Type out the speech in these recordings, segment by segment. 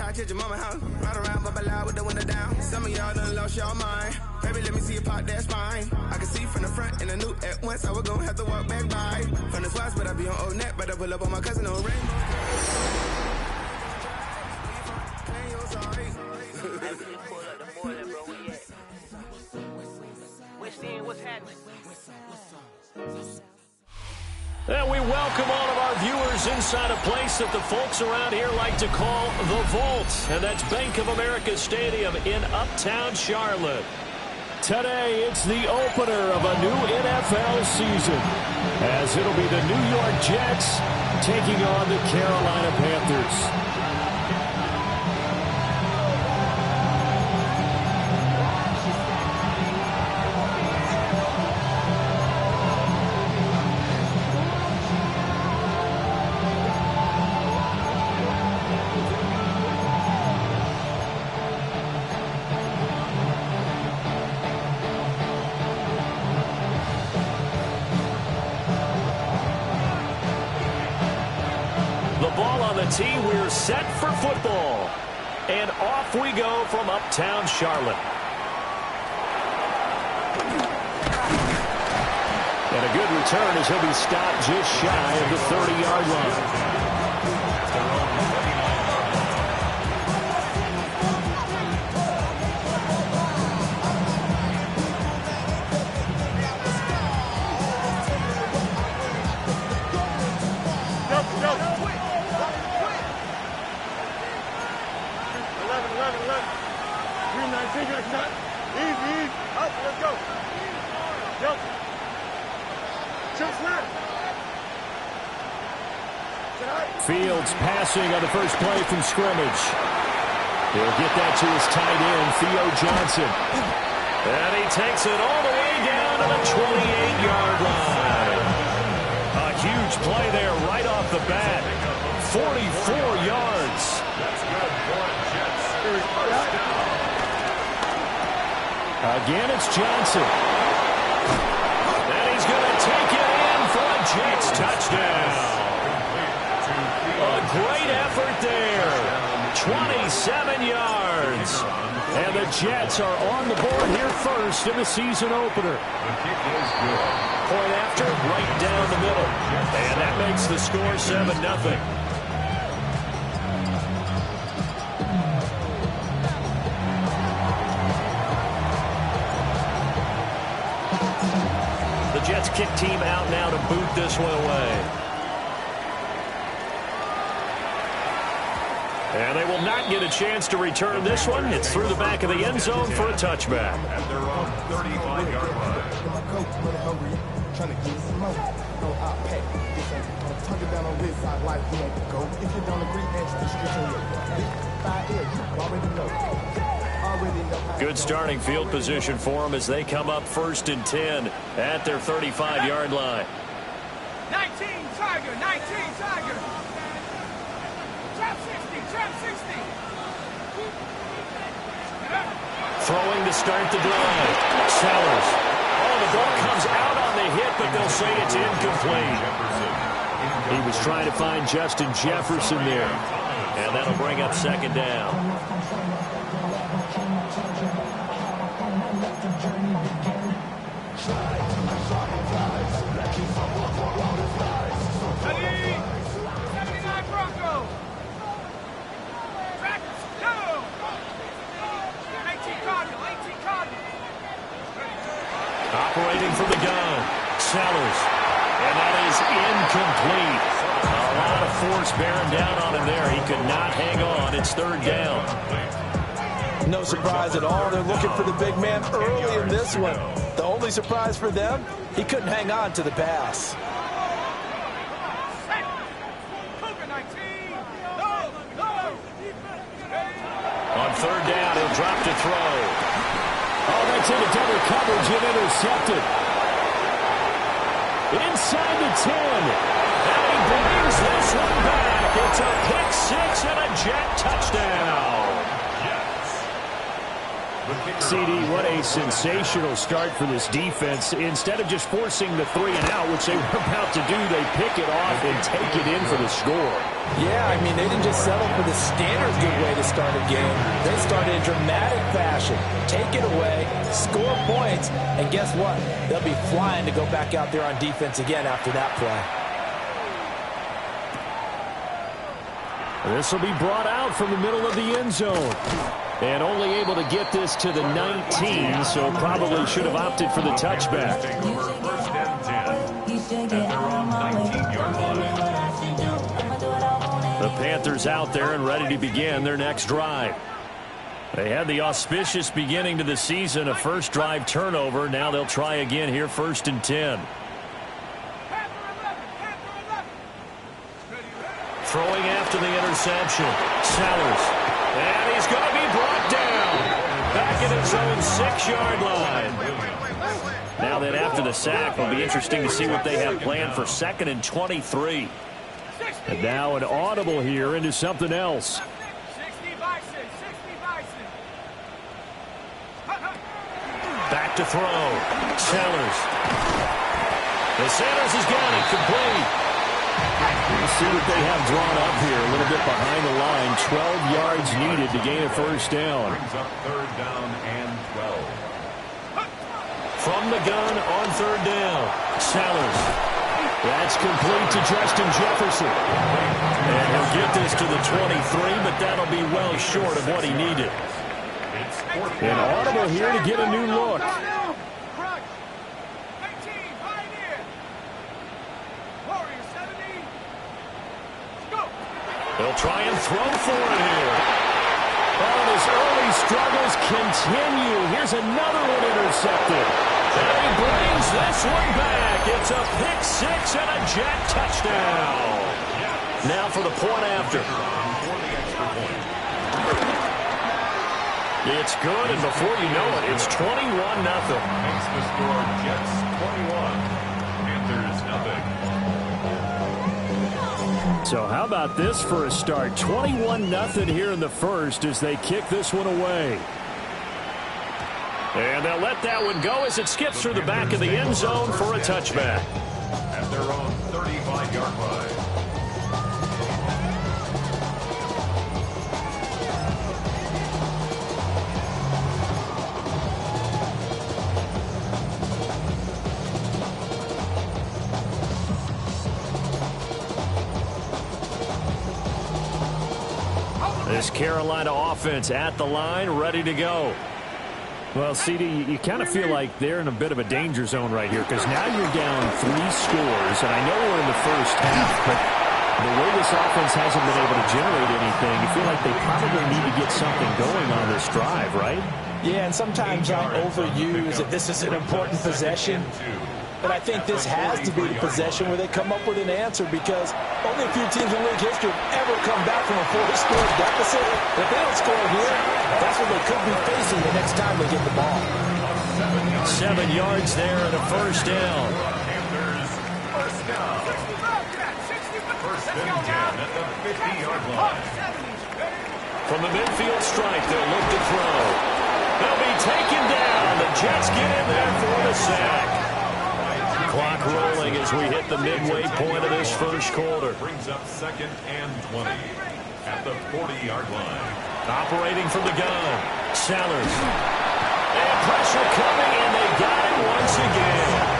couch at your mama house. Ride around, but loud with the window down. Some of y'all done lost y'all mind. Baby, let me see you pop that spine. I can see from the front and I knew at once I was gonna have to walk back by. From the spots, but I be on old net. But I pull up on my cousin on rainbow. What's happening? And we welcome all of our viewers inside a place that the folks around here like to call the Vault. And that's Bank of America Stadium in Uptown Charlotte. Today, it's the opener of a new NFL season, as it'll be the New York Jets taking on the Carolina Panthers. Tee, we're set for football. And off we go from Uptown Charlotte. And a good return as he'll be stopped just shy of the 30-yard line. Fields passing on the first play from scrimmage. He'll get that to his tight end, Theo Johnson. And he takes it all the way down to the 28-yard line. A huge play there right off the bat. 44 yards. Again, it's Johnson. And he's going to take it in for a Jets touchdown. A great effort there. 27 yards. And the Jets are on the board here first in the season opener. Point after, right down the middle. And that makes the score 7-0. The Jets kick team out now to boot this one away. And they will not get a chance to return this one. It's through the back of the end zone for a touchback. At their own 35-yard line. Good starting field position for them as they come up 1st and 10 at their 35-yard line. 19 Tiger, 19 Tiger. Trap 60, trap 60. Throwing to start the drive. Sellers. Oh, the ball comes out on the hit, but they'll say it's incomplete. He was trying to find Justin Jefferson there. And that'll bring up 2nd down. Operating from the gun, Sellers. And that is incomplete. A lot of force bearing down on him there. He could not hang on. It's 3rd down. No surprise at all. They're looking for the big man early in this one. The only surprise for them, he couldn't hang on to the pass. On 3rd down, he'll drop to throw. Oh, that's into double coverage and intercepted. Inside the 10. And he brings this one back. It's a pick 6 and a Jet touchdown. CD, what a sensational start for this defense. Instead of just forcing the 3 and out, which they were about to do, they pick it off and take it in for the score. Yeah, I mean, they didn't just settle for the standard good way to start a game. They started in dramatic fashion. Take it away, score points, and guess what? They'll be flying to go back out there on defense again after that play. This will be brought out from the middle of the end zone. And only able to get this to the 19, so probably should have opted for the touchback. Take over first and 10. And they're on 19-yard line. The Panthers out there and ready to begin their next drive. They had the auspicious beginning to the season, a first drive turnover. Now they'll try again here, first and 10. Throwing after the interception. Sellers. And he's going to be brought down. Back at his own 6-yard line. Now that after the sack, it'll be interesting to see what they have planned for 2nd and 23. And now an audible here into something else. Back to throw. Sellers. The Sanders has got it complete. We'll see what they have drawn up here. A little bit behind the line. 12 yards needed to gain a first down. Brings up 3rd down and 12. From the gun on 3rd down. Sellers. That's complete to Justin Jefferson. And he'll get this to the 23, but that'll be well short of what he needed. An audible here to get a new look. They'll try and throw for it here. Oh, his early struggles continue. Here's another one intercepted. And he brings this one back. It's a pick 6 and a Jet touchdown. Now for the point after. It's good, and before you know it, it's 21-0. Makes the score Jets 21, Panthers nothing. So how about this for a start? 21-0 here in the first as they kick this one away. And they'll let that one go as it skips through the back of the end zone for a touchback. At their own 35-yard line. This Carolina offense at the line, ready to go. Well, CD, you kind of feel like they're in a bit of a danger zone right here because now you're down 3 scores, and I know we're in the first half, but the way this offense hasn't been able to generate anything, you feel like they probably need to get something going on this drive, right? Yeah, and sometimes I overuse that this is an important possession. But I think this has to be the possession where they come up with an answer because only a few teams in league history have ever come back from a 4-score deficit. If they don't score here, that's what they could be facing the next time they get the ball. 7 yards there and a first down. Panthers first down. First and 10 at the 50-yard line. From the midfield strike, they'll look to throw. They'll be taken down. The Jets get in there for the sack. Clock rolling as we hit the midway point of this first quarter. Brings up 2nd and 20 at the 40-yard line. Operating from the gun. Sellers. And pressure coming, and they got it once again.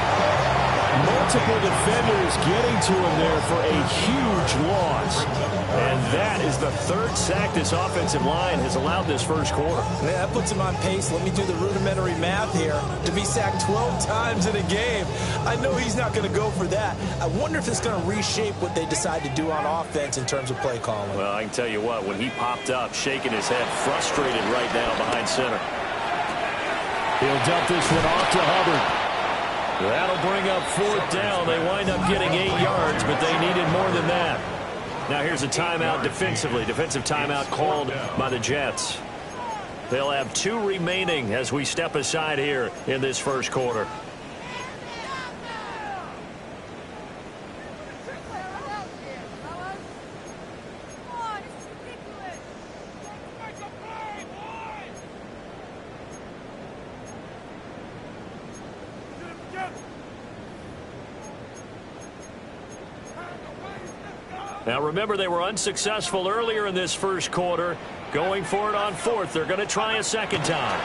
Multiple defenders getting to him there for a huge loss. And that is the 3rd sack this offensive line has allowed this first quarter. Yeah, that puts him on pace. Let me do the rudimentary math here. To be sacked 12 times in a game, I know he's not going to go for that. I wonder if it's going to reshape what they decide to do on offense in terms of play calling. Well, I can tell you what, when he popped up, shaking his head, frustrated right now behind center. He'll dump this one off to Hubbard. That'll bring up 4th down. They wind up getting 8 yards, but they needed more than that. Now here's a timeout defensively. Defensive timeout called by the Jets. They'll have 2 remaining as we step aside here in this first quarter. Now remember, they were unsuccessful earlier in this first quarter. Going for it on fourth. They're going to try a second time.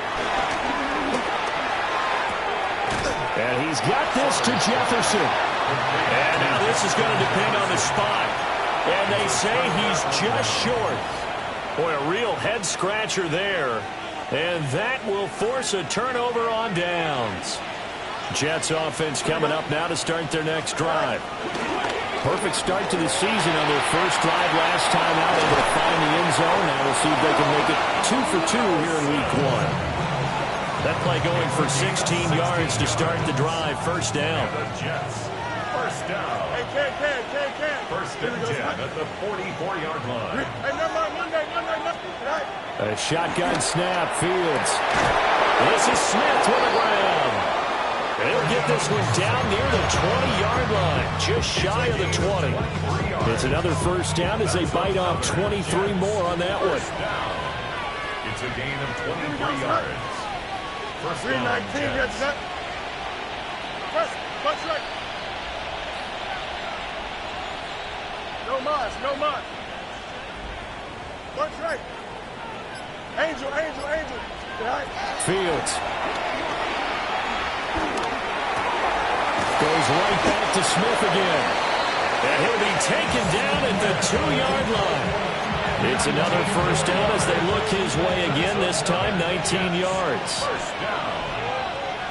And he's got this to Jefferson. And now this is going to depend on the spot. And they say he's just short. Boy, a real head-scratcher there. And that will force a turnover on downs. Jets offense coming up now to start their next drive. Perfect start to the season on their first drive last time out, able to find the end zone. Now we'll see if they can make it 2 for 2 here in week 1. That play going for 16 yards to start the drive. First down. The Jets. First down. First and 10 at the 44-yard line. A shotgun snap, Fields. This is Smith with the ground. They'll get this one down near the 20-yard line, just shy of the 20. It's another first down as they bite off 23 more on that one. It's a gain of 23 yards. First down, Jets. No mas. Punch right. Angel. Fields. Goes right back to Smith again. And he'll be taken down at the 2-yard line. It's another first down as they look his way again, this time 19 yards. First down.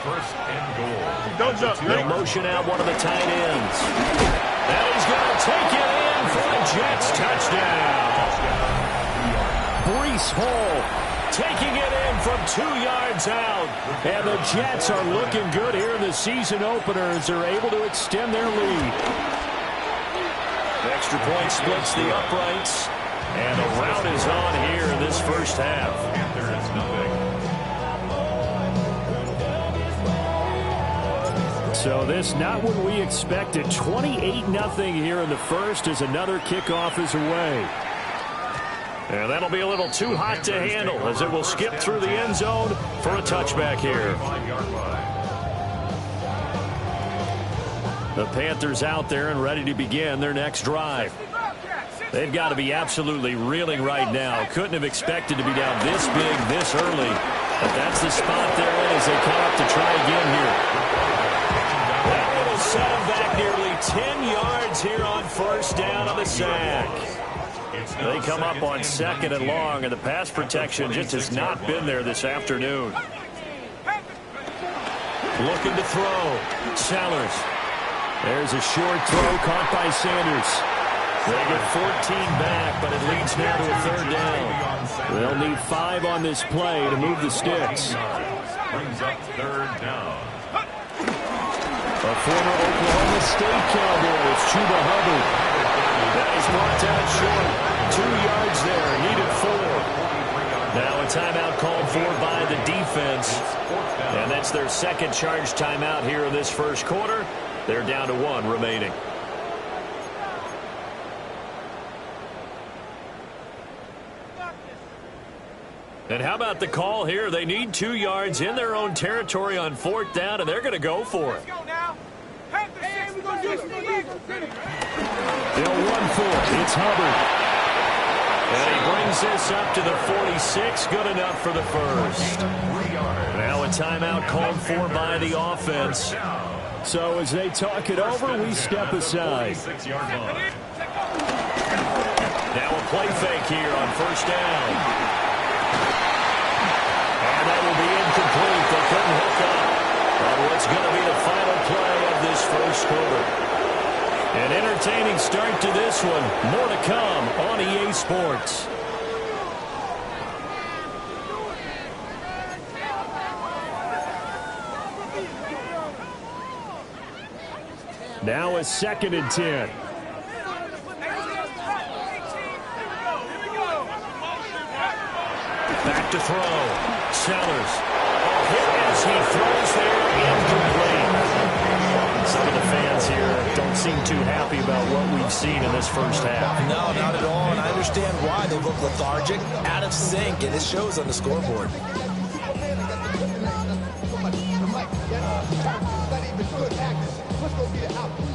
First and goal. Don't jump. They'll motion out one of the tight ends. And he's going to take it in for a Jets touchdown. Breece Hall taking it in from 2 yards out. And the Jets are looking good here in the season opener as they're able to extend their lead. Extra point splits the uprights. And the rout is on here in this first half. And there is nothing. So this not what we expected. 28-0 here in the first as another kickoff is away. And that'll be a little too hot to handle as it will skip through the end zone for a touchback here. The Panthers out there and ready to begin their next drive. They've got to be absolutely reeling right now. Couldn't have expected to be down this big this early. But that's the spot they're in as they come up to try again here. That will set them back nearly 10 yards here on first down on the sack. They come up on second and long, and the pass protection just has not been there this afternoon. Looking to throw. Sellers. There's a short throw caught by Sanders. They get 14 back, but it leads now to a third down. They'll need 5 on this play to move the sticks. Brings up third down. A former Oklahoma State Cowboy is Chuba Hubbard. That is brought down short. 2 yards there, needed 4. Now a timeout called for by the defense. And that's their second charge timeout here in this first quarter. They're down to 1 remaining. And how about the call here? They need 2 yards in their own territory on fourth down, and they're going to go for it. They'll run for it. It's Hubbard. And he brings this up to the 46. Good enough for the first. Now a timeout called for by the offense. So as they talk it over, we step aside. Now a play fake here on first down. And that will be incomplete. They couldn't hook up on what's going to be the final play of this first quarter. An entertaining start to this one. More to come on EA Sports. Now a 2nd and 10. Back to throw. Sellers. Hit as he throws there, incomplete. Some of the fans here don't seem too happy about what we've seen in this first half. No, not at all, and I understand why. They look lethargic, out of sync, and it shows on the scoreboard.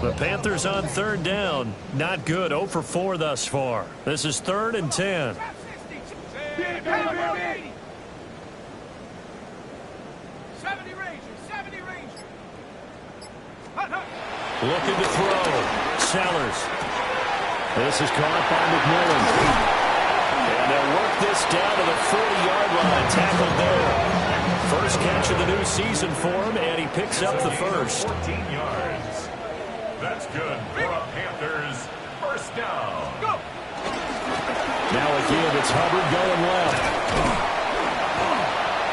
The Panthers on third down. Not good. 0 for 4 thus far. This is 3rd and 10. 70 Rangers, 70 Rangers. Looking to throw. Sellers. This is caught by McMillan. And they'll work this down to the 40-yard line. Tackled there. First catch of the new season for him, and he picks up the first. 14 yards. That's good for a Panthers first down. Go! Now again, it's Hubbard going left.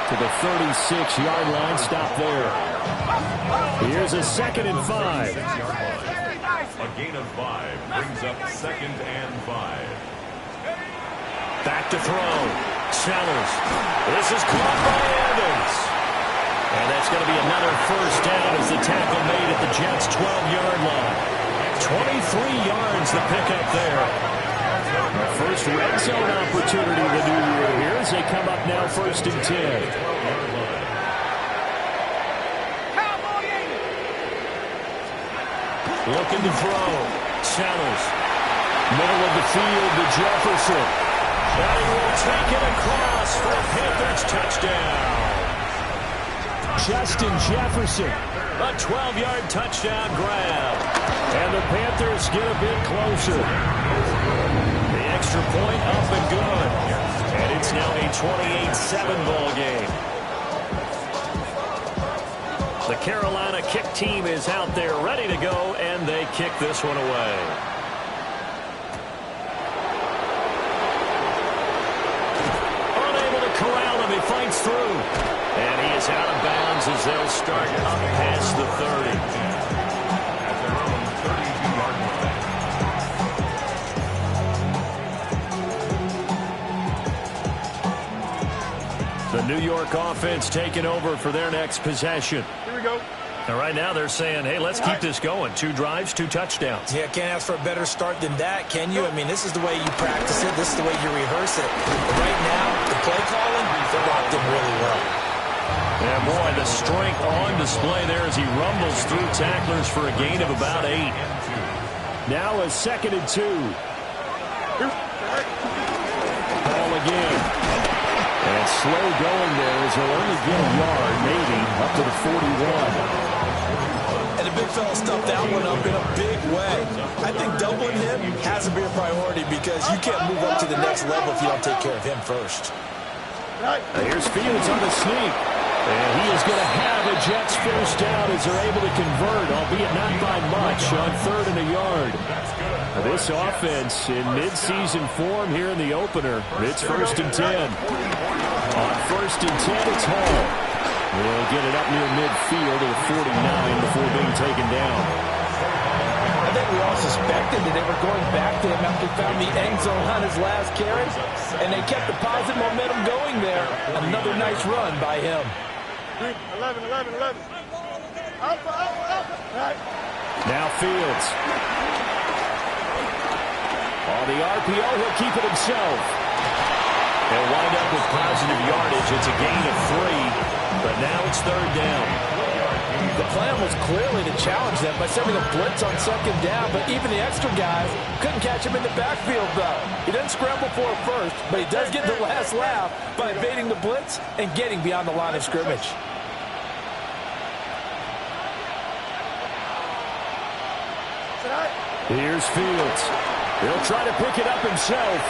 To the 36-yard line, stop there. Here's a 2nd and 5. A gain of 5 brings up 2nd and 5. Back to throw. Sellers. This is caught by Evans. And that's going to be another first down as the tackle made at the Jets' 12-yard line. 23 yards the pickup there. The first red zone opportunity of the new year here as they come up now 1st and 10. Looking to throw. Sellers. Middle of the field to Jefferson. And he will take it across for a Panthers touchdown. Justin Jefferson. A 12-yard touchdown grab. And the Panthers get a bit closer. The extra point up and good. And it's now a 28-7 ball game. The Carolina kick team is out there ready to go, and they kick this one away. Unable to corral him, he fights through. And he is out of bounds as they'll start up past the 30. At their own 32-yard line. The New York offense taking over for their next possession. Here we go. And right now they're saying, hey, let's keep this going. 2 drives, 2 touchdowns. Yeah, can't ask for a better start than that, can you? I mean, this is the way you practice it. This is the way you rehearse it. But right now, the play calling, they're locked in really well. And boy, the strength on display there as he rumbles through tacklers for a gain of about 8. Now a 2nd and 2. Ball again. And slow going there as he'll only get a yard, maybe, up to the 41. And the big fella stuffed that one up in a big way. I think doubling him has to be a priority because you can't move up to the next level if you don't take care of him first. Here's Fields on the sneak. And he is going to have a Jets first down as they're able to convert, albeit not by much, on 3rd and a yard. This offense in midseason form here in the opener. It's 1st and 10. On 1st and 10, it's Hall. He'll get it up near midfield to the 49 before being taken down. I think we all suspected that they were going back to him after he found the end zone on his last carry, and they kept the positive momentum going there. Another nice run by him. 11. Alpha. Now Fields. On the RPO, he'll keep it himself. They'll wind up with positive yardage. It's a gain of 3, but now it's 3rd down. The plan was clearly to challenge them by sending a blitz on 2nd down, but even the extra guys couldn't catch him in the backfield, though. He doesn't scramble for it first, but he does get the last laugh by evading the blitz and getting beyond the line of scrimmage. Here's Fields. He'll try to pick it up himself.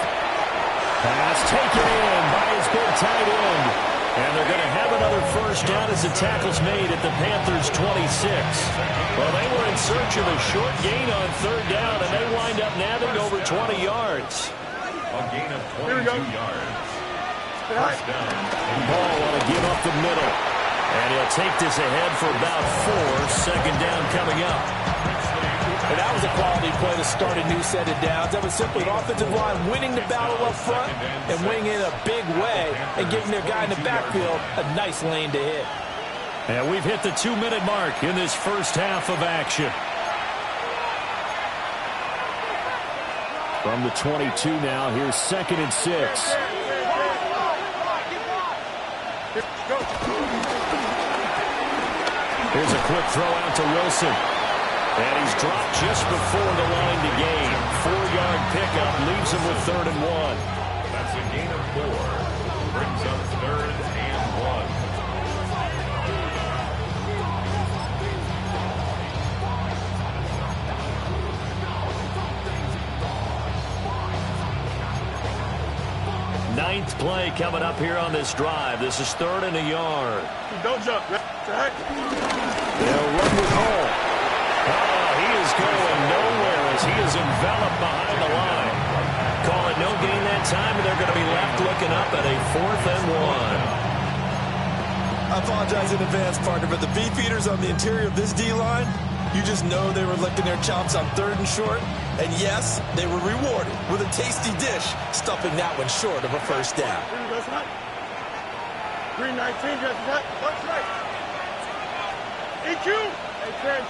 Pass taken in by his big tight end. And they're going to have another first down as the tackle's made at the Panthers' 26. Well, they were in search of a short gain on 3rd down, and they wind up nabbing over 20 yards. A gain of 22 yards. First down. Ball want to give up the middle. And he'll take this ahead for about 4. 2nd down coming up. And that was a quality play to start a new set of downs. That was simply an offensive line winning the battle up front and winning in a big way and giving their guy in the backfield a nice lane to hit. And we've hit the 2-minute mark in this first half of action. From the 22 now, here's 2nd and 6. Here's a quick throw out to Wilson. And he's dropped just before the line to gain. 4-yard pickup leaves him with 3rd and 1. That's a gain of 4. Brings up 3rd and 1. Ninth play coming up here on this drive. This is 3rd and a yard. Don't jump. Right. They'll run with Hall. He is going nowhere as he is enveloped behind the line. Call it no gain that time, and they're going to be left looking up at a 4th and 1. I apologize in advance, partner, but the beefeaters on the interior of this D-line, you just know they were licking their chops on 3rd and short. And yes, they were rewarded with a tasty dish, stuffing that one short of a first down. Green 19, just that. That's right. EQ. Hey,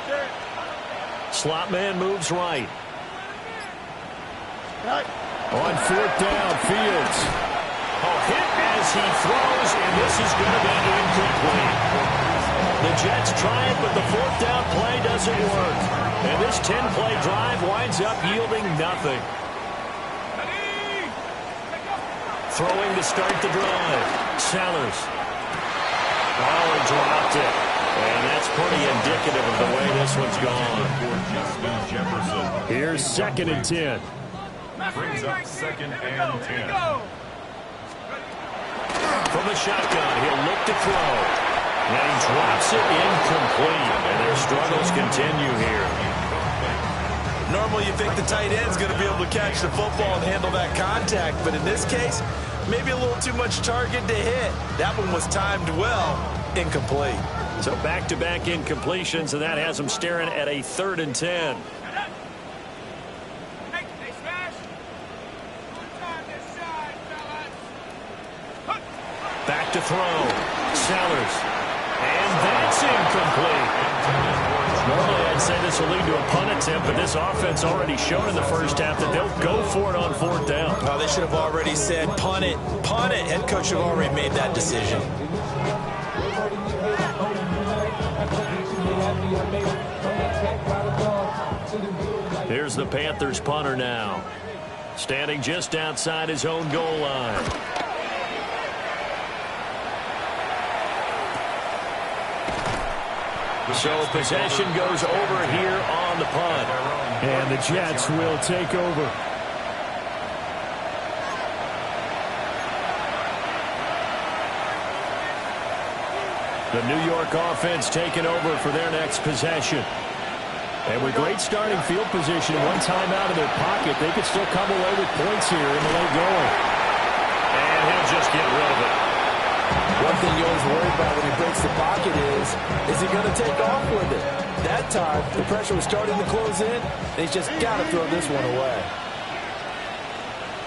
Terry. Slot man moves right. Right. On 4th down, Fields. Hit as he throws, and this is going to be incomplete. The Jets try it, but the 4th down play doesn't work. And this 10-play drive winds up yielding nothing. Throwing to start the drive. Sellers. He dropped it. And that's pretty indicative of the way this one's gone. Here's 2nd and 10. Brings up 2nd and 10. From the shotgun, he'll look to throw. And he drops it incomplete. And their struggles continue here. Normally you think the tight end's going to be able to catch the football and handle that contact, but in this case, maybe a little too much target to hit. That one was timed well, incomplete. So back-to-back incompletions, and that has them staring at a 3rd and 10. Back to throw. Sellers. And that's incomplete. Normally, I'd say this will lead to a punt attempt, but this offense already showed in the first half that they'll go for it on 4th down. Oh, they should have already said, punt it, punt it. Head coach have already made that decision. Here's the Panthers punter now. Standing just outside his own goal line. So possession goes over here on the punt. And the Jets will take over. The New York offense taking over for their next possession. And with great starting field position, one time out of their pocket, they could still come away with points here in the late going. And he'll just get rid of it. One thing you always worry about when he breaks the pocket is he going to take off with it? That time, the pressure was starting to close in. They just got to throw this one away.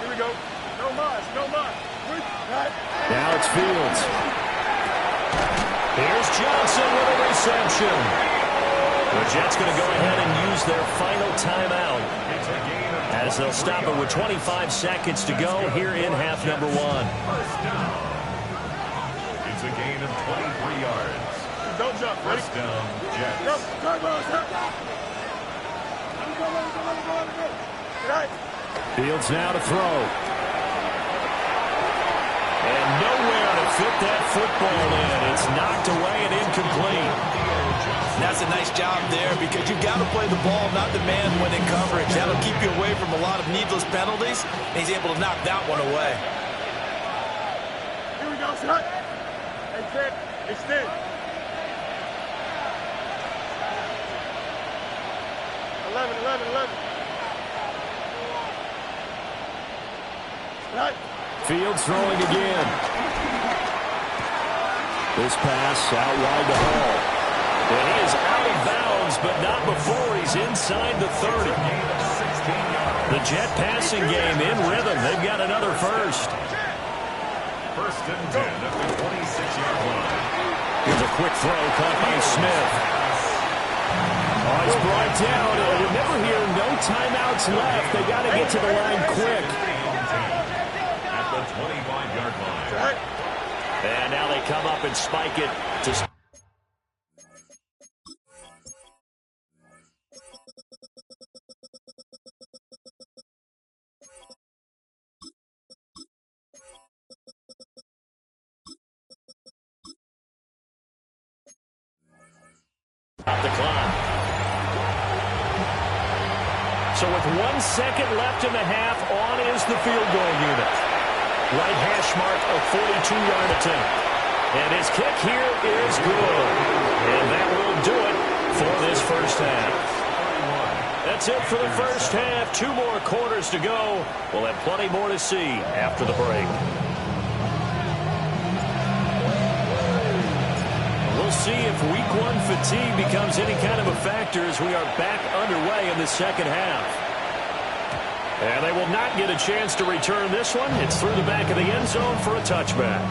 Here we go. No mas. Right. Now it's Fields. Here's Johnson with a reception. The Jets going to go ahead and use their final timeout as they'll stop it with 25 seconds to go here in half number 1. It's a gain of 23 yards. Don't jump. Ready? First down, Jets. Go. Right. Fields now to throw. And nowhere to fit that football in. It's knocked away and incomplete. That's a nice job there because you've got to play the ball, not the man when in coverage. That'll keep you away from a lot of needless penalties, and he's able to knock that one away. Here we go, son. Hey, Ted, extend. 11. Right. Fields throwing again. This pass out wide to Hall. And he is out of bounds, but not before he's inside the 30. The Jet passing game in rhythm. They've got another first. First and 10 at the 26-yard line. Here's a quick throw caught by Smith. Oh, he's brought down. Remember here, no timeouts left. They got to get to the line quick. At the 25-yard line. And now they come up and spike it to... The clock. So with 1 second left in the half, on is the field goal unit. Right hash mark, a 42-yard attempt. And his kick here is good. And that will do it for this first half. That's it for the first half. 2 more quarters to go. We'll have plenty more to see after the break. We'll see if week 1 fatigue becomes any kind of a factor as we are back underway in the second half. And they will not get a chance to return this one. It's through the back of the end zone for a touchback.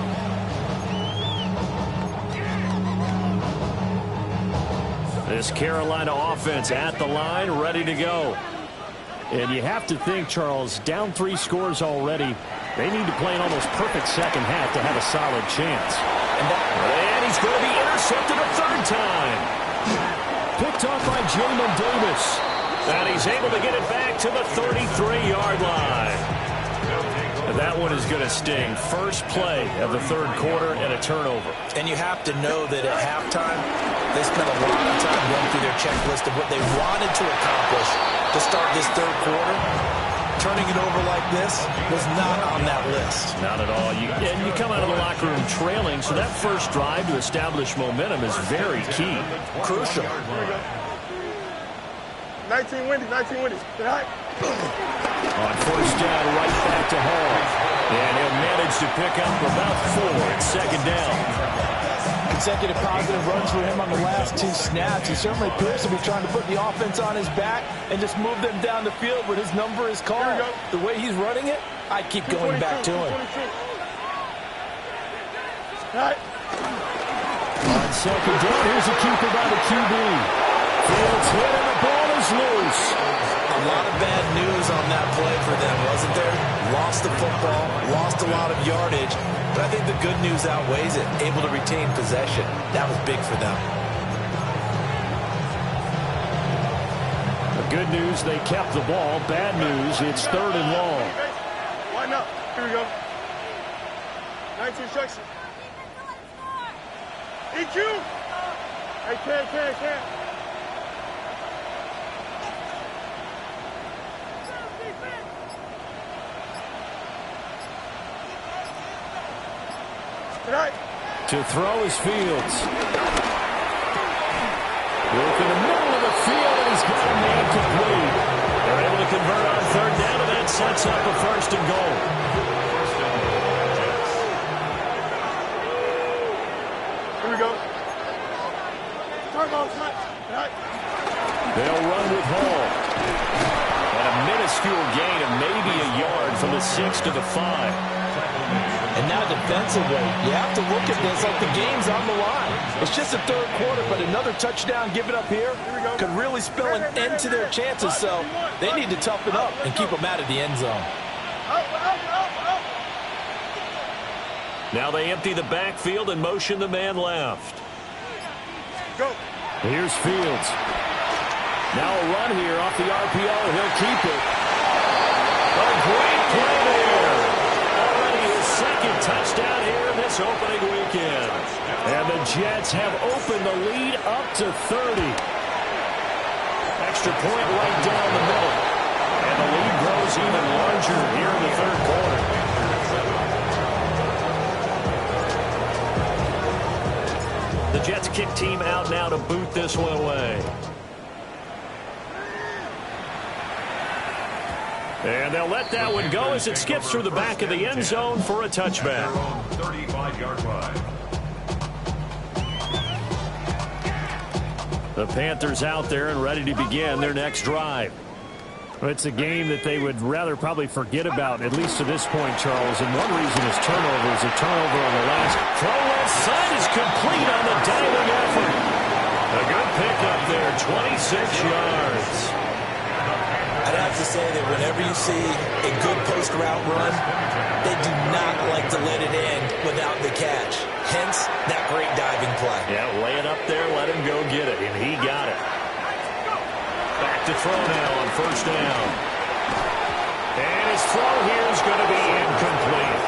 This Carolina offense at the line, ready to go. And you have to think, Charles, down 3 scores already. They need to play an almost perfect second half to have a solid chance. And he's going to be intercepted a 3rd time. Picked off by Jamin Davis. And he's able to get it back to the 33-yard line. And that one is going to sting. First play of the 3rd quarter and a turnover. And you have to know that at halftime, they spent a lot of time going through their checklist of what they wanted to accomplish to start this 3rd quarter. Turning it over like this was not on that list. Not at all. And you come out of the locker room trailing, so that first drive to establish momentum is very key. Crucial. 19 Wendy's, 19 Wendy's. On first down, right back to Hall. And he'll manage to pick up about 4 at 2nd down. Consecutive positive runs for him on the last 2 snaps. He certainly appears to be trying to put the offense on his back and just move them down the field when his number is called. The way he's running it, I keep going back to him. On 2nd down, here's a keeper by the QB. Fields hit and the ball is loose. A lot of bad news on that play for them, wasn't there? Lost the football, lost a lot of yardage, but I think the good news outweighs it. Able to retain possession. That was big for them. The good news, they kept the ball. Bad news, it's 3rd and long. Line up. Here we go. 19 instruction. EQ. Hey, can. To throw is Fields. Look in the middle of the field, and he's got a man complete. They're able to convert on 3rd down, and that sets up a 1st and goal. Here we go. They'll run with Hall. And a minuscule gain of maybe a yard from the 6 to the 5. And now defensively, you have to look at this like the game's on the line. It's just a 3rd quarter, but another touchdown given up here could really spell an end to their chances. So they need to toughen up and keep them out of the end zone. Now they empty the backfield and motion the man left. Go. Here's Fields. Now a run here off the RPO. He'll keep it. A great play there. Already his 2nd touchdown here in this opening weekend. And the Jets have opened the lead up to 30. Extra point right down the middle. And the lead grows even larger here in the 3rd quarter. The Jets kick team out now to boot this one away. And they'll let that one go as it skips through the back of the end zone for a touchback. 35-yard line. The Panthers out there and ready to begin their next drive. It's a game that they would rather probably forget about, at least to this point, Charles. And one reason is turnovers. A turnover on the last. Throw left side is complete on the diving effort. A good pickup there, 26 yards. I'd have to say that whenever you see a good post route run, they do not like to let it in without the catch. Hence, that great diving play. Yeah, lay it up there, let him go get it, and he got it. Back to throw now on first down. And his throw here is going to be incomplete.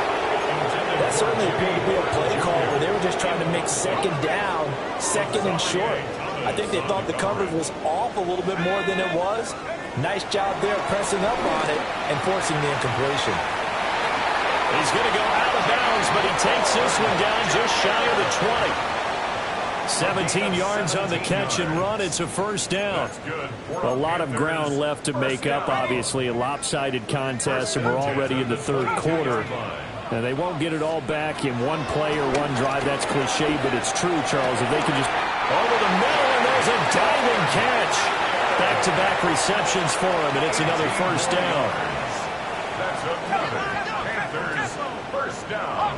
That certainly appeared to be a play call where they were just trying to make second down, second and short. I think they thought the coverage was off a little bit more than it was. Nice job there pressing up on it and forcing the incompletion. He's going to go out of bounds, but he takes this one down just shy of the 20. 17 yards on the catch and run. It's a first down. A lot of ground left to make up, obviously. A lopsided contest, and we're already in the third quarter. And they won't get it all back in one play or one drive. That's cliche, but it's true, Charles. If they can just over the middle, and there's a diving catch. Back-to-back receptions for him, and it's another first down. That's another Panthers first down.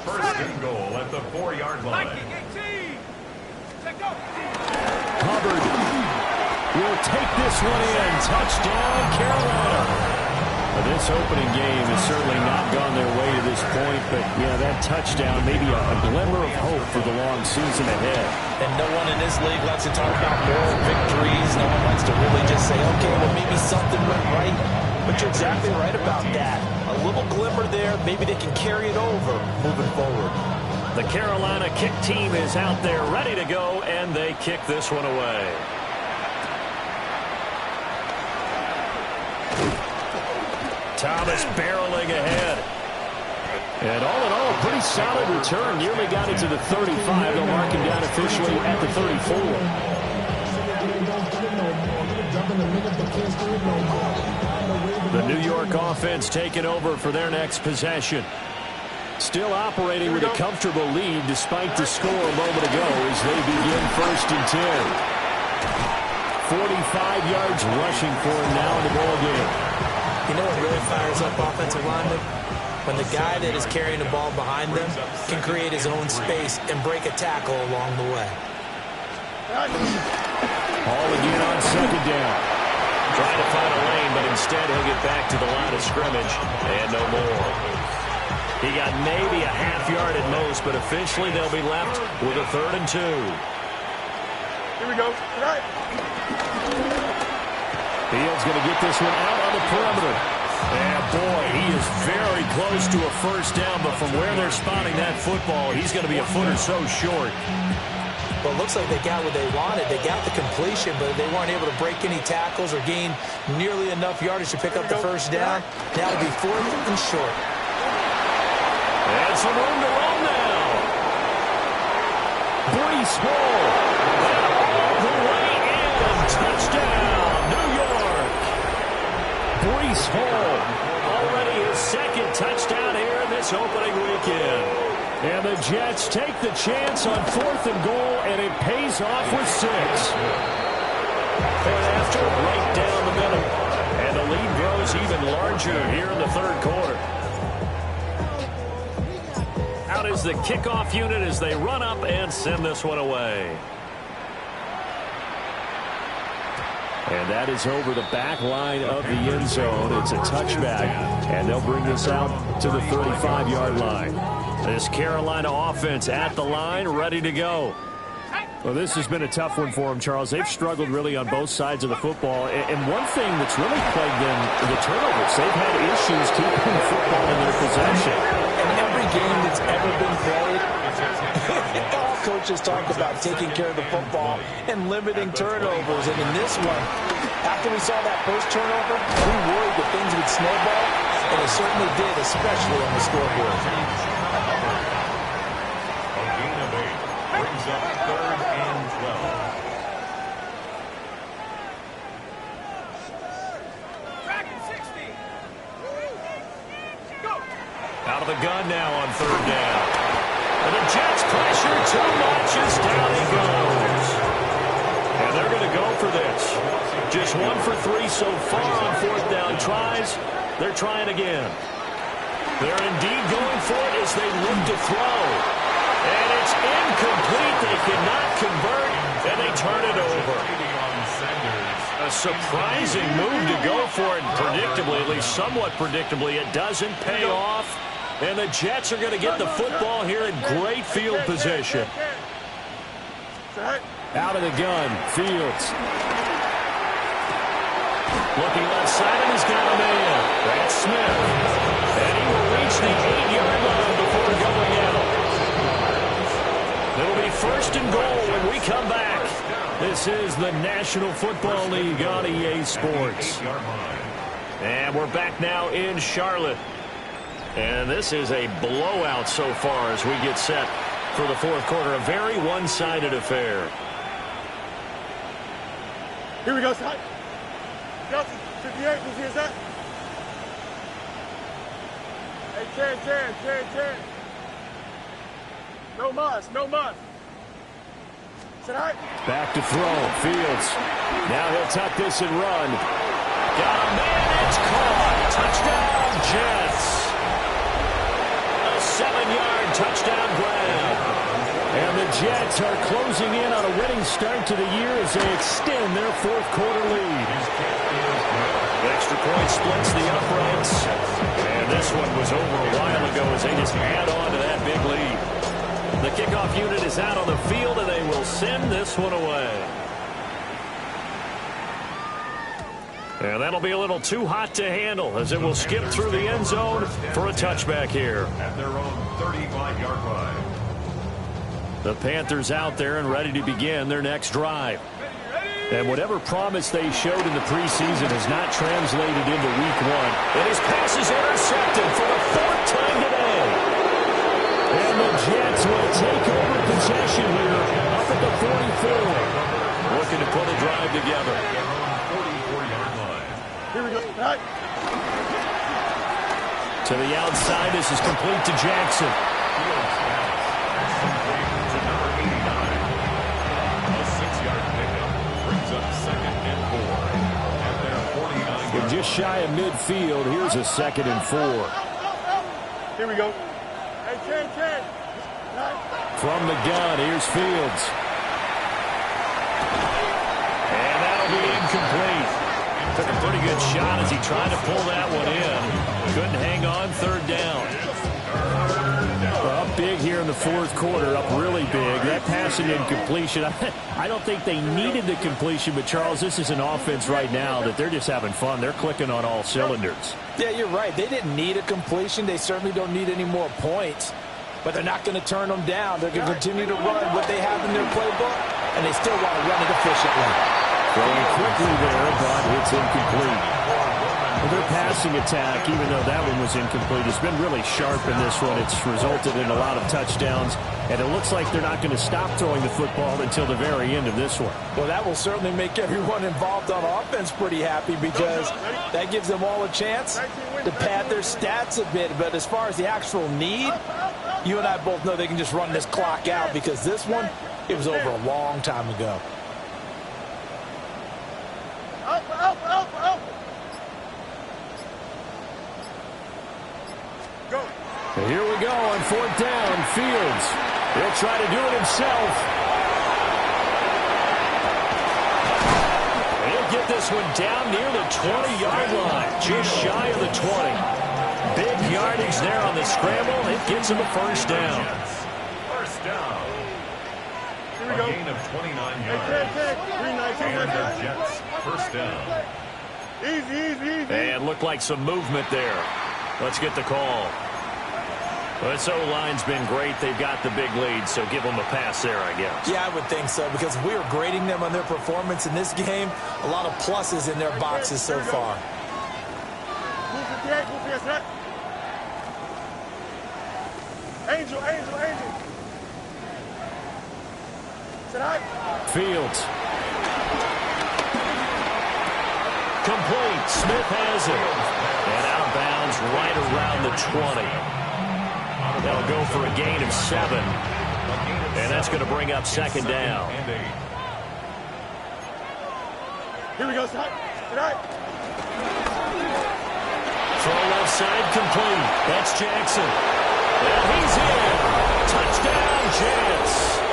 First and goal at the 4-yard line. Hubbard will take this one in. Touchdown, Carolina. This opening game has certainly not gone their way to this point, but, yeah, that touchdown, maybe a glimmer of hope for the long season ahead. And no one in this league likes to talk about moral victories. No one likes to really just say, okay, well, maybe something went right. But you're exactly right about that. A little glimmer there. Maybe they can carry it over moving forward. The Carolina kick team is out there ready to go, and they kick this one away. Thomas barreling ahead. And all in all, a pretty solid return. Nearly got it to the 35. They'll mark him down officially at the 34. The New York offense taking over for their next possession. Still operating with a comfortable lead despite the score a moment ago as they begin first and 10. 45 yards rushing for him now in the ball game. You know what really fires up offensive linemen? When the guy that is carrying the ball behind them can create his own space and break a tackle along the way. Hall again on second down. Trying to find a lane, but instead he'll get back to the line of scrimmage and no more. He got maybe a half yard at most, but officially they'll be left with a 3rd and 2. Here we go. All right. Fields going to get this one out on the perimeter. And boy, he is very close to a first down, but from where they're spotting that football, he's going to be a foot or so short. Well, it looks like they got what they wanted. They got the completion, but they weren't able to break any tackles or gain nearly enough yardage to pick up the first down. Now it'll be 4th and short. And some room to run now. Breece Hall. All the way in. Touchdown, New York. Breece Hall. Already his 2nd touchdown here in this opening weekend. And the Jets take the chance on 4th and goal, and it pays off with 6. And after, right down the middle. And the lead grows even larger here in the 3rd quarter. Out is the kickoff unit as they run up and send this one away. And that is over the back line of the end zone. It's a touchback, and they'll bring this out to the 35-yard line. This Carolina offense at the line, ready to go. Well, this has been a tough one for them, Charles. They've struggled really on both sides of the football. And one thing that's really plagued them, the turnovers. They've had issues keeping the football in their possession. In every game that's ever been played, all coaches talk about taking care of the football and limiting turnovers. And in this one, after we saw that first turnover, we worried that things would snowball, and it certainly did, especially on the scoreboard. A gain of 8 brings up 3rd and 12. Out of the gun now on 3rd down. And the Jets pressure too much as down he goes. And they're going to go for this. Just 1 for 3 so far on 4th down tries. They're trying again. They're indeed going for it as they look to throw. And it's incomplete. They cannot convert, and they turn it over. A surprising move to go for it, predictably, at least somewhat predictably. It doesn't pay off, and the Jets are going to get the football here in great field position. Out of the gun, Fields. Looking left side, and he's got a man. That's Smith. And he will reach the 8-yard line before first and goal when we come back. This is the National Football League on EA Sports. And we're back now in Charlotte. And this is a blowout so far as we get set for the fourth quarter. A very one-sided affair. Here we go, Scott. Delta 58, who's here's that? Hey, 10. No muss. Sit high. Back to throw. Fields. Now he'll tuck this and run. Got a man. It's caught. Touchdown, Jets. A 7-yard touchdown grab. And the Jets are closing in on a winning start to the year as they extend their fourth quarter lead. The extra point splits the uprights. And this one was over a while ago as they just add on to that big lead. The kickoff unit is out on the field, and they will send this one away. And that'll be a little too hot to handle as it will skip through the end zone for a touchback here. At their own 35-yard line. The Panthers out there and ready to begin their next drive. And whatever promise they showed in the preseason has not translated into week one. And his pass is intercepted for the fourth time today. And the Jets will take over possession here up at the 44. Looking to put a drive together. 44-yard line. Here we go. Right. To the outside, this is complete to Jackson. To number 89. A 6-yard pickup brings up 2nd and 4. At their 49-yard We're just shy of midfield. Here's a 2nd and 4. Here we go. Hey, 10. Right. From the gun, here's Fields. And that'll be incomplete. Took a pretty good shot as he tried to pull that one in. Couldn't hang on, third down. Up big here in the fourth quarter, up really big. That passing incompletion, I don't think they needed the completion, but Charles, this is an offense right now that they're just having fun. They're clicking on all cylinders. Yeah, you're right. They didn't need a completion. They certainly don't need any more points, but they're not going to turn them down. They're going to continue to run what they have in their playbook, and they still want to run it efficiently. Going quickly there, but it's incomplete. Well, their passing attack, even though that one was incomplete, has been really sharp in this one. It's resulted in a lot of touchdowns, and it looks like they're not going to stop throwing the football until the very end of this one. Well, that will certainly make everyone involved on offense pretty happy because that gives them all a chance to pad their stats a bit. But as far as the actual need, you and I both know they can just run this clock out because this one, it was over a long time ago. Up. Go. And here we go on fourth down. Fields. He'll try to do it himself. He'll get this one down near the 20-yard line. Just shy of the 20. Big yardage there on the scramble. It gets him a first down. First down. Here we go. A gain of 29 yards. Hey, 10. And the Jets first down. Easy. And looked like some movement there. Let's get the call. Well, this O-line's been great. They've got the big lead, so give them a pass there, I guess. Yeah, I would think so because we are grading them on their performance in this game. A lot of pluses in their boxes so far. Angel. Sit high. Fields. Complete. Smith has it. And out of bounds right around the 20. That'll go for a gain of 7. And that's going to bring up second down. Here we go, Sit high. Throw left side complete. That's Jackson. And he's in. Touchdown, Jets.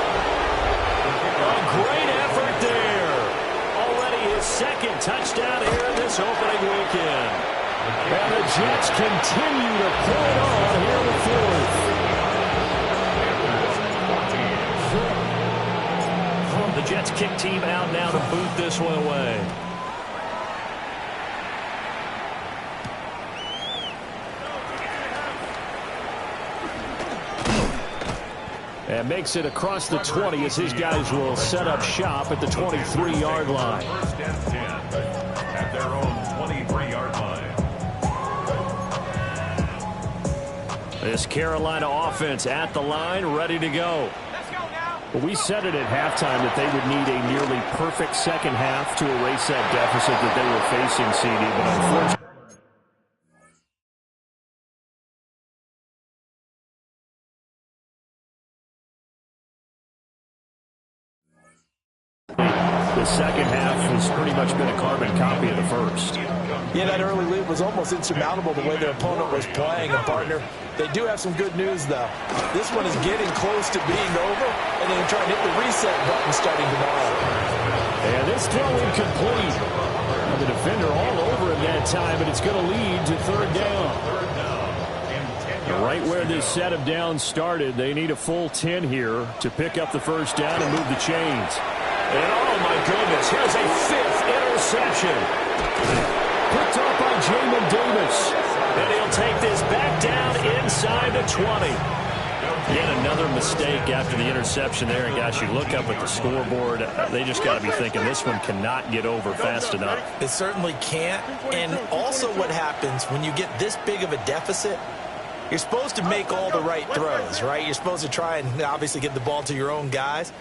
A great effort there. Already his second touchdown here in this opening weekend. And the Jets continue to pull it on here in the fourth. The Jets kick team out now to boot this one away. And makes it across the 20 as his guys will set up shop at the 23-yard line. First and 10 at their own 23-yard line. This Carolina offense at the line, ready to go. Let's go now. Well, we said it at halftime that they would need a nearly perfect second half to erase that deficit that they were facing, CD, but unfortunately, the second half has pretty much been a carbon copy of the first. Yeah, that early lead was almost insurmountable the way their opponent was playing. And, partner, they do have some good news, though. This one is getting close to being over, and they can try and hit the reset button starting tomorrow. And this throw incomplete. And the defender all over him that time, but it's going to lead to third down. Right where this set of downs started, they need a full 10 here to pick up the first down and move the chains. And oh my goodness, here's a fifth interception. Picked up by Jamin Davis. And he'll take this back down inside the 20. Yet another mistake after the interception there. And gosh, you look up at the scoreboard, they just got to be thinking this one cannot get over fast enough. It certainly can't. And also what happens when you get this big of a deficit, you're supposed to make all the right throws, right? You're supposed to try and obviously get the ball to your own guys.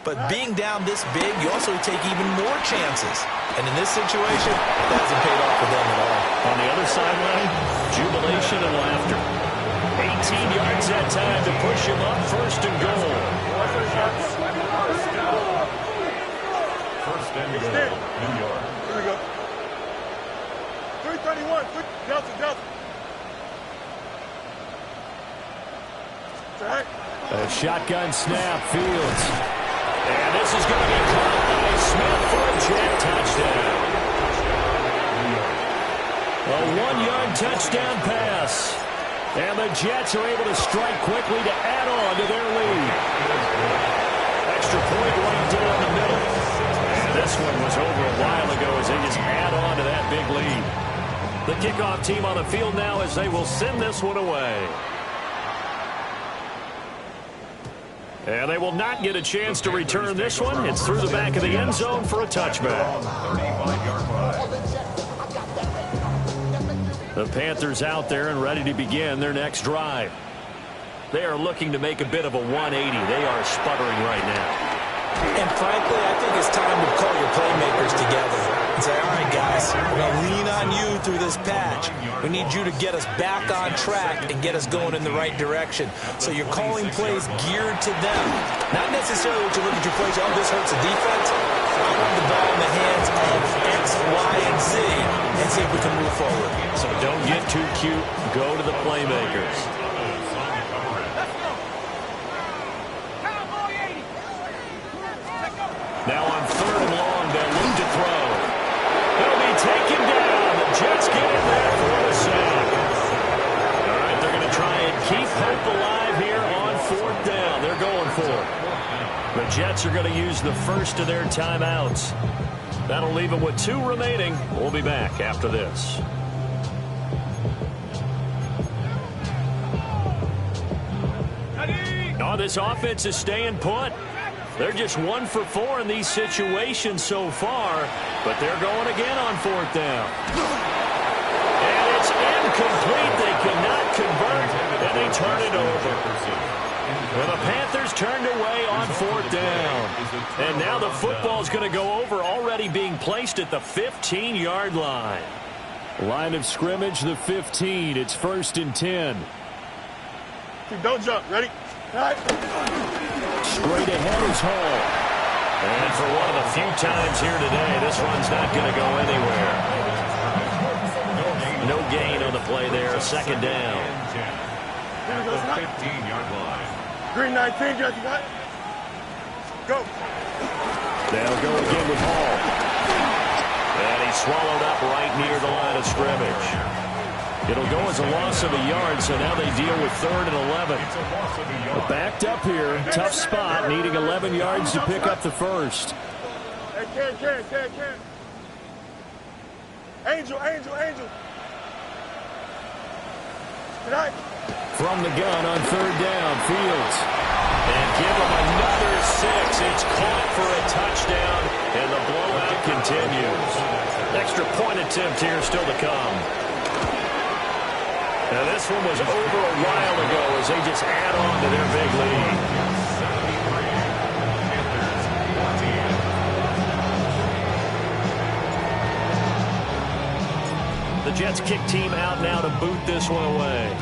But being down this big, you also take even more chances. And in this situation, that hasn't paid off for them at all. On the other sideline, jubilation and laughter. 18 yards that time to push him up, first and goal. First and goal, New York. Here we go. 331, Delta. A shotgun snap, Fields. And this is going to be caught by Smith for a jet touchdown. A 1-yard touchdown pass. And the Jets are able to strike quickly to add on to their lead. Extra point right down the middle. And this one was over a while ago as they just add on to that big lead. The kickoff team on the field now as they will send this one away. And they will not get a chance to return this one. It's through the back of the end zone for a touchback. The Panthers out there and ready to begin their next drive. They are looking to make a bit of a 180. They are sputtering right now. And frankly, I think it's time to call your playmakers together and say, all right, guys, we're going to lean on you through this patch. We need you to get us back on track and get us going in the right direction. So you're calling plays geared to them. Not necessarily what you look at your plays, oh, this hurts the defense. I want the ball in the hands of X, Y, and Z and see if we can move forward. So don't get too cute. Go to the playmakers. Now on third and long, they'll look to throw. He'll be taken down. The Jets get in there for the sack. All right, they're going to try and keep hope alive here on fourth down. They're going for it. The Jets are going to use the first of their timeouts. That'll leave them with 2 remaining. We'll be back after this. Oh, this offense is staying put. They're just 1 for 4 in these situations so far, but they're going again on fourth down. And it's incomplete. They cannot convert, and they turn it over. Well, the Panthers turned away on fourth down. And now the football's going to go over, already being placed at the 15-yard line. Line of scrimmage, the 15. It's first and 10. Don't jump. Ready? All right. Straight ahead is Hall. And for one of the few times here today, this one's not going to go anywhere. No gain on the play there. Second down. At the 15-yard line. Green 19, Judge, you got it? Go. They'll go again with Hall. And he's swallowed up right near the line of scrimmage. It'll go as a loss of a yard, so now they deal with third and 11. Backed up here, tough spot, needing 11 yards to pick up the first. Hey, Ken. Angel. Tonight. From the gun on third down, Fields. And 6. It's caught for a touchdown, and the blowout continues. Extra point attempt here still to come. Now this one was over a while ago as they just add on to their big lead. The Jets kick team out now to boot this one away.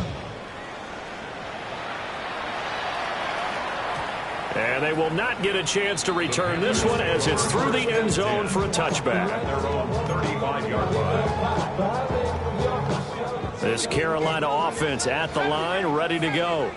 And they will not get a chance to return this one as it's through the end zone for a touchback. Their own 35-yard line. This Carolina offense at the line, ready to go.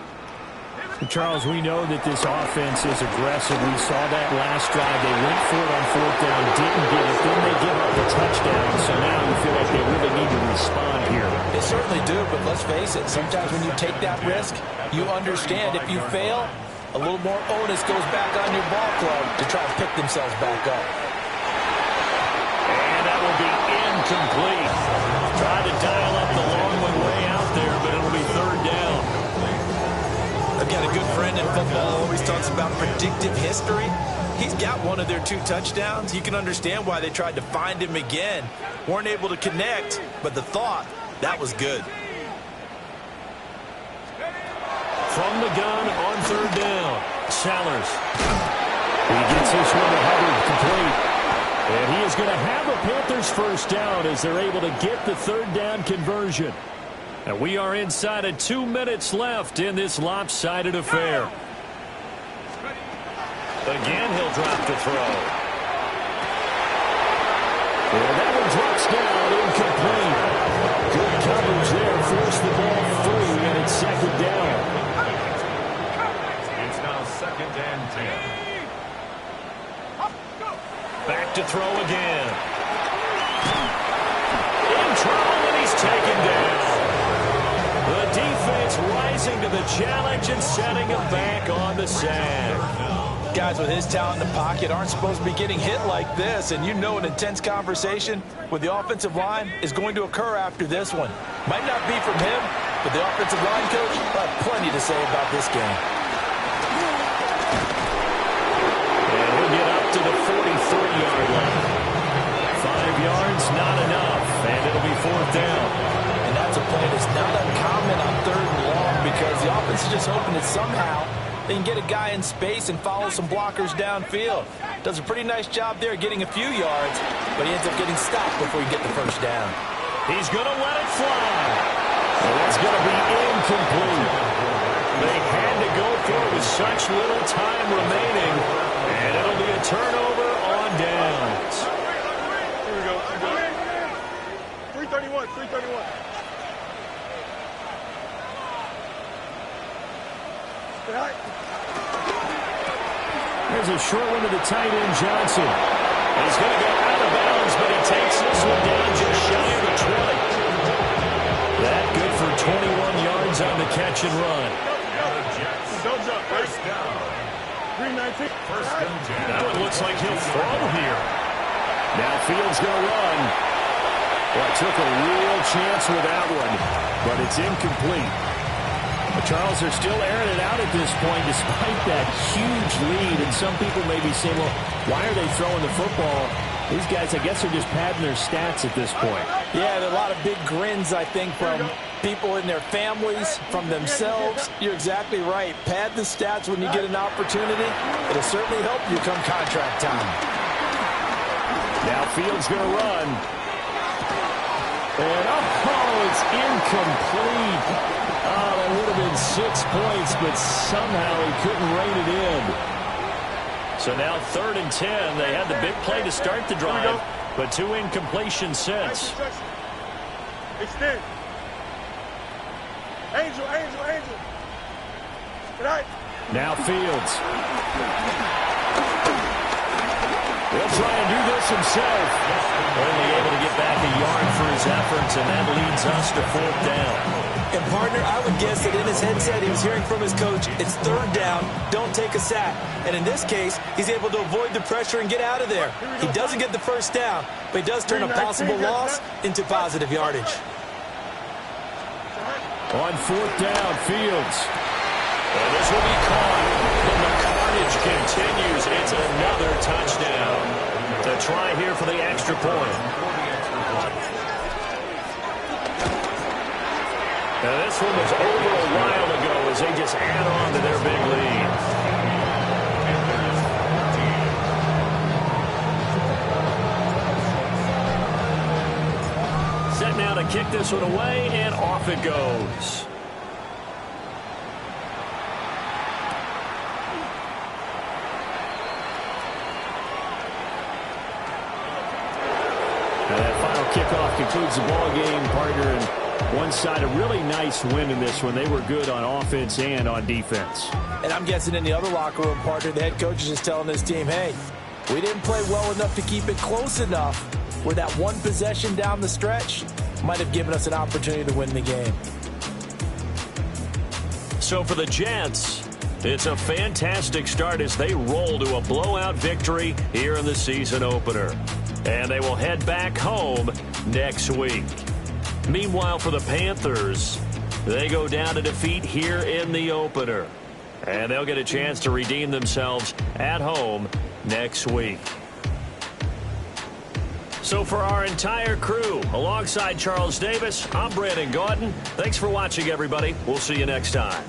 Charles, we know that this offense is aggressive. We saw that last drive. They went for it on 4th down, didn't get it. Then they give up the touchdown. So now you feel like they really need to respond here. They certainly do, but let's face it. Sometimes when you take that risk, you understand if you fail, a little more onus goes back on your ball club to try and pick themselves back up. And that will be incomplete. Tried to dial up the long one way out there, but it'll be 3rd down. Again, a good friend in football always talks about predictive history. He's got one of their 2 touchdowns. You can understand why they tried to find him again. Weren't able to connect, but the thought, that was good. From the gun on 3rd down, Sellers. He gets this one to Hubbard complete. And he is going to have a Panthers 1st down as they're able to get the 3rd down conversion. And we are inside of 2 minutes left in this lopsided affair. Again, he'll drop the throw. And that one drops down, incomplete. Good coverage there, forced the ball free, and it's 2nd down. It's now 2nd and 10. Back to throw again. In trouble, and he's taken down. The defense rising to the challenge and setting him back on the sack. Guys with his talent in the pocket aren't supposed to be getting hit like this, and you know an intense conversation with the offensive line is going to occur after this one. Might not be from him, but the offensive line coach will have plenty to say about this game. And we'll get up to the 43-yard line. 5 yards, not enough, and it'll be 4th down. And that's a play that's not uncommon on 3rd and long because the offense is just hoping that somehow they can get a guy in space and follow some blockers downfield. Does a pretty nice job there getting a few yards, but he ends up getting stopped before you get the 1st down. He's going to let it fly. And that's going to be incomplete. They had to go for it with such little time remaining, and it'll be a turnover on downs. Here we go. 331, 331. There's a short one to the tight end, Johnson. He's going to go out of bounds, but he takes this one down just shy of the 20. That good for 21 yards on the catch and run. Don't jump. 1st down. 319. 1st and 10. Now it looks like he'll throw here. Now Fields going to run. Well, took a real chance with that one, but it's incomplete. But Charles, they're still airing it out at this point despite that huge lead. And some people may be saying, well, why are they throwing the football? These guys, I guess, are just padding their stats at this point. Yeah, there are a lot of big grins, I think, from people in their families, from themselves. You're exactly right. Pad the stats when you get an opportunity. It'll certainly help you come contract time. Now Fields going to run. And, oh, it's incomplete. Oh, that would have been 6 points, but somehow he couldn't rein it in. So now 3rd and 10. They had the big play to start the drive, but 2 incompletions since. Extend. Angel. Good night. Now Fields. He'll try and do this himself. Only able to get back a yard for his efforts, and that leads us to 4th down. And, partner, I would guess that in his headset he was hearing from his coach, it's 3rd down, don't take a sack. And in this case, he's able to avoid the pressure and get out of there. He doesn't get the 1st down, but he does turn a possible loss into positive yardage. On 4th down, Fields. And this will be caught, and the carnage continues That's another touchdown. To try here for the extra point. Now this one was over a while ago as they just add on to their big lead. Set now to kick this one away, and off it goes. Now that final kickoff concludes the ball game, partner, and one side a really nice win in this one. They were good on offense and on defense. And I'm guessing in the other locker room, partner, the head coach is just telling this team, hey, we didn't play well enough to keep it close enough where that one possession down the stretch might have given us an opportunity to win the game. So for the Jets, it's a fantastic start as they roll to a blowout victory here in the season opener. And they will head back home next week. Meanwhile, for the Panthers, they go down to defeat here in the opener. And they'll get a chance to redeem themselves at home next week. So for our entire crew, alongside Charles Davis, I'm Brandon Gaudin. Thanks for watching, everybody. We'll see you next time.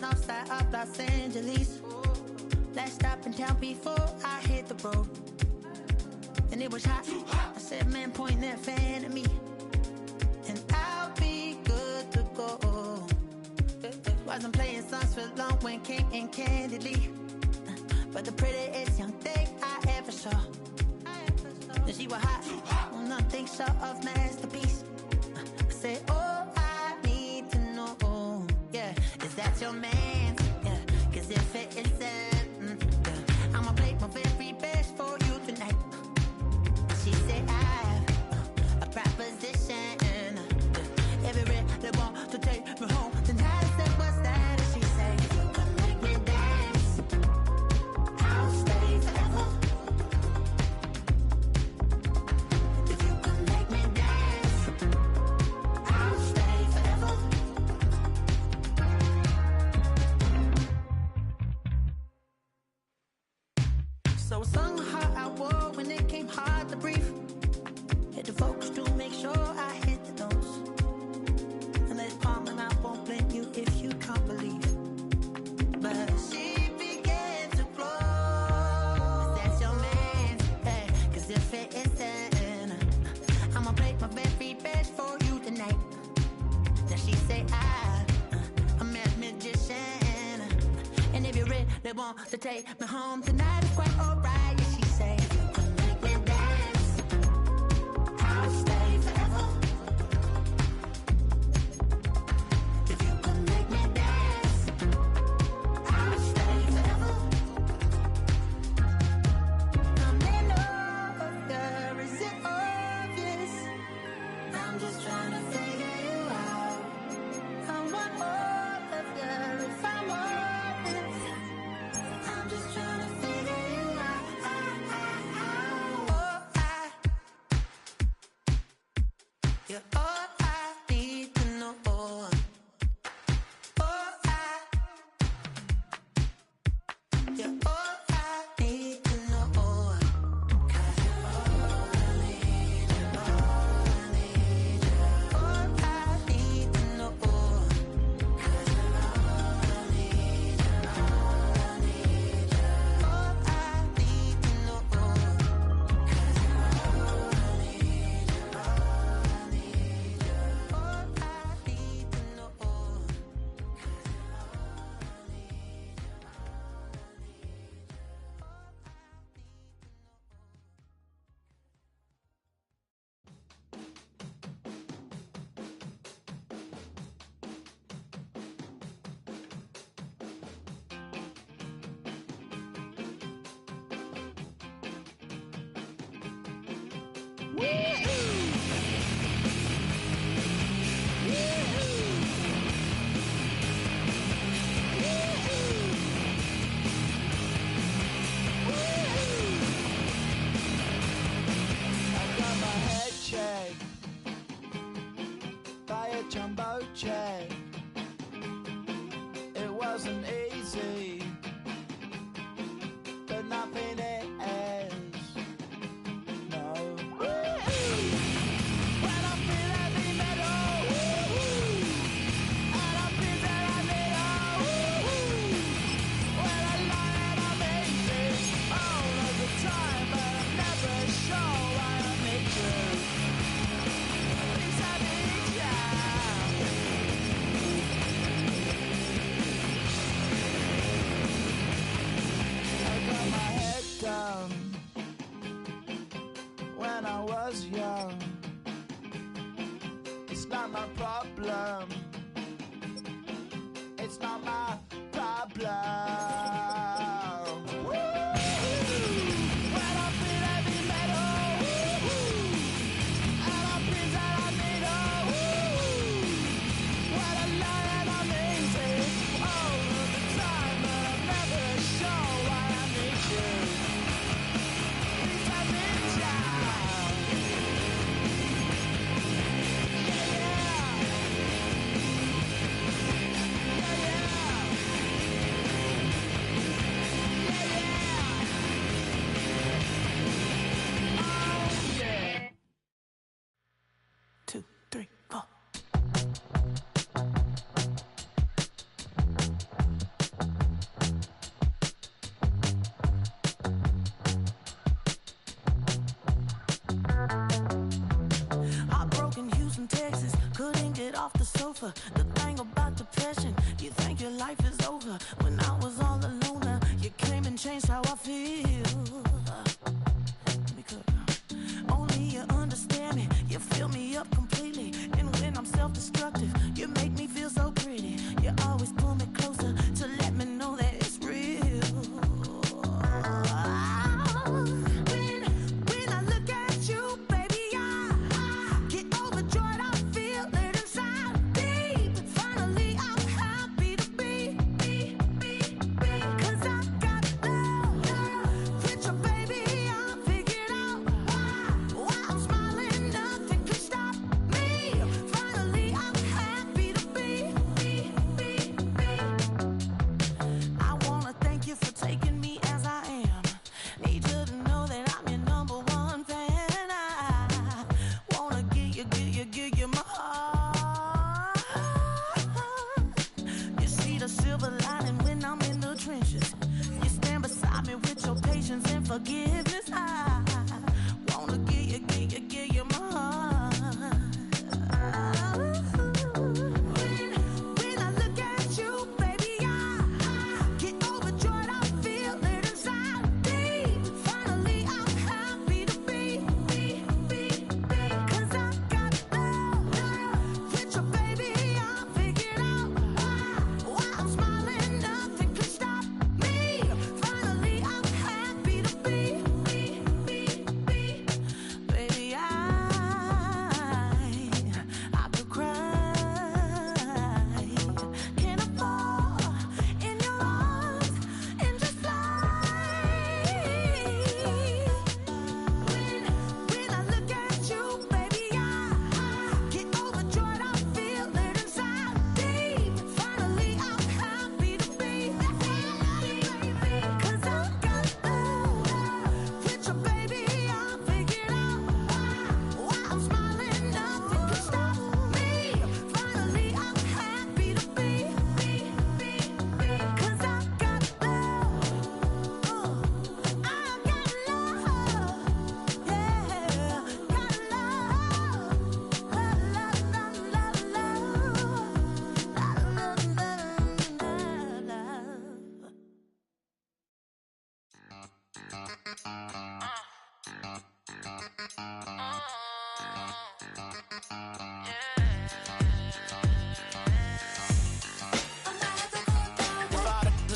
Outside of Los Angeles, last stop in town before I hit the road, and it was hot. I said, man, point that fan at me, and I'll be good to go. Wasn't playing songs for long when came in candidly, but the prettiest young thing I ever saw. And she was hot, well, nothing short of masterpiece. I said, oh, I need to know, yeah, is that your man? Yeah, 'cause if it isn't, yeah, I'ma play my very best for you tonight. She said, I have a proposition. Every really want to take me home tonight. I said, what's that? And she said, if you can make me dance, I'll stay forever. If you can make me dance, I'll stay forever. They want to take me home tonight. It's quite alright. Yeah, she say, if you can make me dance, I'll stay forever. If you can make me dance, I'll stay forever. I'm in order, is it obvious? I'm just trying to figure you out. I want all of you if I'm honest. I'm just trying to figure you out. You're all I need to know. You're all I need to know. 'Cause you're all I need, you're all I need, you're all I need to know. 'Cause you're all I need, you're all I need, you're all I need to know. 'Cause you're all I need, you're all I need, you're all I need to know. 'Cause you're all I need, you're all I need, you're all I need, you're all I need to know. I got my head checked by a jumbo jet. It wasn't easy, but nothing is. No. When I feel heavy metal, and I feel that I need when I lie and I'm easy all of the time, but I'm never sure why I need you. Please, I need ya. I got my head down when I was young. It's not my problem. It's not my problem. When I feel heavy metal, and I feel that I need when I lie and I'm easy all of the time, but I'm never sure why I need you. Please, I need ya. Two, three, four. Heartbroken Houston, Texas, couldn't get off the sofa. The thing about depression, you think your life is over. When I was all alone, you came and changed how I feel. Let me cook. Only you understand me, you fill me up completely. And when I'm self-destructive, you make me feel so pretty. You always pull me closer to let me know that it's real. When I look at you, baby, I get overjoyed. I feel it inside deep. Finally, I'm happy to be. 'Cause I got love with your baby. I figured out why I'm smiling. Nothing can stop me. Finally, I'm happy to be. I wanna thank you for taking me as I am. Need you to know that I'm your number one fan. I wanna give you my heart. You see the silver lining when I'm in the trenches. You stand beside me with your patience and forgiveness. I wanna give you my heart. When I look at you, baby, I get overjoyed. I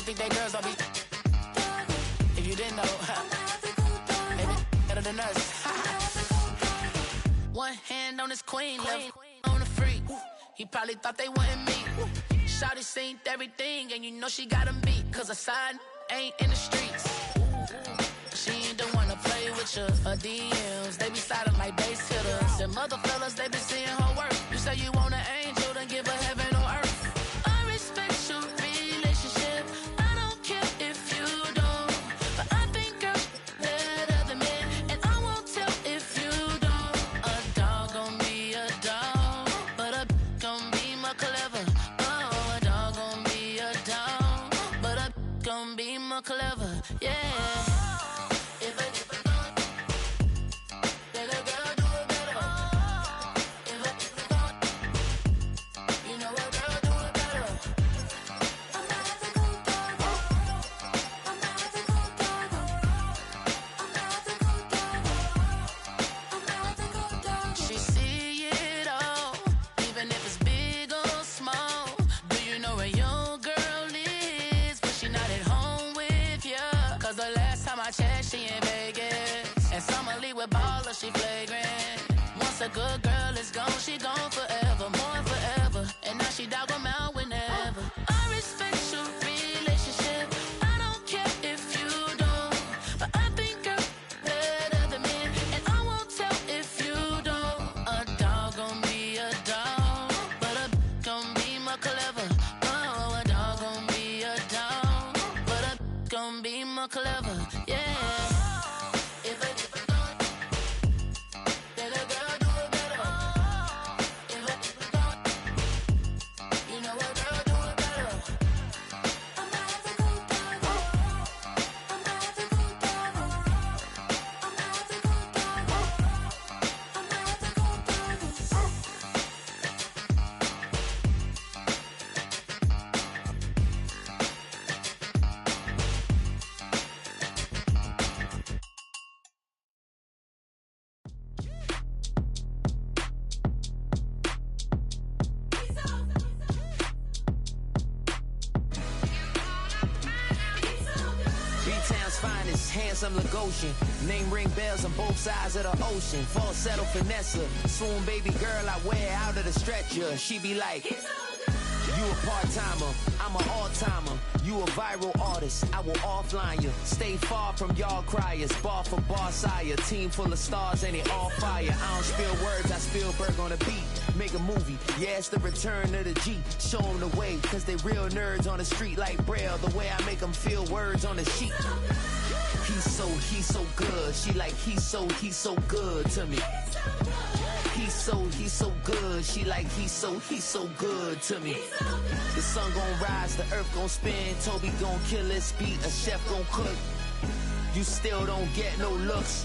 Think they girls, I'll be. If you didn't know, maybe better than us. One hand on his queen, left on the freak. He probably thought they wanted me. Shawty seen everything, and you know she got him beat. Cause a side ain't in the streets. She ain't the one to play with you. Her DMs, they be sliding like base hitters. And mother fellas, they be seeing her work. You say you want an angel, then give her heaven on earth. I respect your relationship. I don't care if you don't. But I think girls let other men. And I won't tell if you don't. A dog gon' be a dog. But a gon' be more clever. Oh, a dog gon' be a dog. But a gon' be more clever. Yeah. She in Vegas, and Summer Lee with baller, she flagrant. Once a good girl is gone, she gone forever, more forever. And now she dog 'em out whenever. I respect your relationship. I don't care if you don't. But I think girls let other men, and I won't tell if you don't. A dog gon' be a dog, but a gon' be more clever. Oh, a dog gon' be a dog, but a gon' be more clever. Yeah. Handsome Lagosian, name ring bells on both sides of the ocean. Falsetto finesse, swoon baby girl I wear out of the stretcher. She be like, you a part-timer, I'm an all-timer. You a viral artist, I will offline you. Stay far from y'all criers, bar for bar sire. Team full of stars and they all fire. I don't spill words, I Spielberg on the beat. Make a movie, yeah, it's the return of the G. Show them the way, cause they real nerds on the street like Braille. The way I make them feel words on the sheet. He's so good. She like, he's so good to me. He's so good. She like, he's so good to me. The sun gon' rise, the earth gon' spin. Toby gon' kill this beat, a chef gon' cook. You still don't get no looks.